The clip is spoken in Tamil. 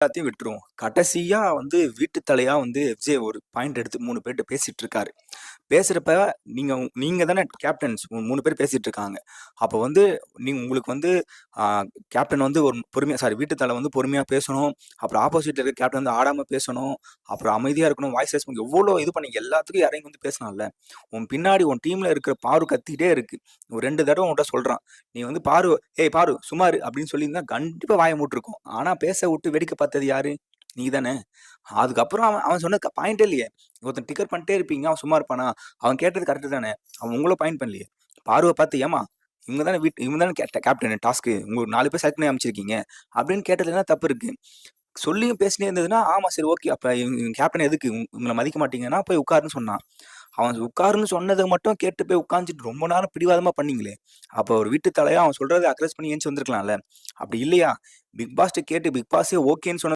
எல்லாத்தையும் விட்டுருவோம். கடைசியா வந்து வீட்டு தலையா வந்து விஜய் ஒரு பாயிண்ட் எடுத்து 3 பேர்ட்ட பேசிட்டு இருக்காரு. பேசுறப்ப நீங்க தானே கேப்டன்ஸ் 3 பேர் பேசிட்டு இருக்காங்க. அப்போ வந்து உங்களுக்கு வந்து ஆ கேப்டன் வந்து ஒரு பொறுமையா வீட்டு தல வந்து பொறுமையா பேசணும். அப்புறம் ஆப்போசிட்ல இருக்க கேப்டன் வந்து ஆடாம பேசணும். அப்புறம் அமைதியா இருக்கணும். வாய்ஸ் ரைஸ் பண்ணி எவ்வளோ இது பண்ணி எல்லாத்துக்கும் இறங்கி வந்து பேசலாம்ல. உன் பின்னாடி உன் டீம்ல இருக்கிற பாரு கத்திக்கிட்டே இருக்கு. ஒரு 2 தடவ உன்ட்ட சொல்றான். நீ வந்து பாரு, "ஏய் பாரு சும்மா இரு" அப்படின்னு சொல்லியிருந்தா கண்டிப்பா வாய மூடிருக்கும். ஆனா பேச விட்டு வேடிக்கை பார்த்தது யாரு? நீ தானே. அதுக்கப்புறம் அவன் அவன் சொன்ன பாயிண்ட்டே இல்லையே. ஒருத்தன் டிக்கர் பண்ணிட்டே இருப்பீங்க. அவன் சும்மா இருப்பானா? அவன் கேட்டது கரெக்ட் தானே. அவன் உங்கள பாயிண்ட் பண்ணலையே. பார்வ பார்த்து ஏம்மா இவங்க தானே கேப்டன் டாஸ்க்கு. உங்க 4 பேர் செலக்ட் பண்ணி அனுப்பிச்சிருக்கீங்க. அப்படின்னு கேட்டதுல என்ன தப்பு இருக்கு? சொல்லியும் பேசினே இருந்ததுன்னா, ஆமா சரி ஓகே. அப்ப கேப்டன் எதுக்கு? உங்கள மதிக்க மாட்டீங்கன்னா போய் உட்காருன்னு சொன்னான். அவன் உட்காருன்னு சொன்னத மட்டும் கேட்டு போய் உட்கார்ந்துட்டு ரொம்ப நேரம் பிடிவாதமா பண்ணீங்களே. அப்ப ஒரு வீட்டு தலையா அவன் சொல்றத அக்செப்ட் பண்ணி எந்திச்சு வந்திருக்கலாம்ல. அப்படி இல்லையா? பிக் பாஸ்ட்ட கேட்டு பிக் பாஸே ஓகேன்னு சொன்ன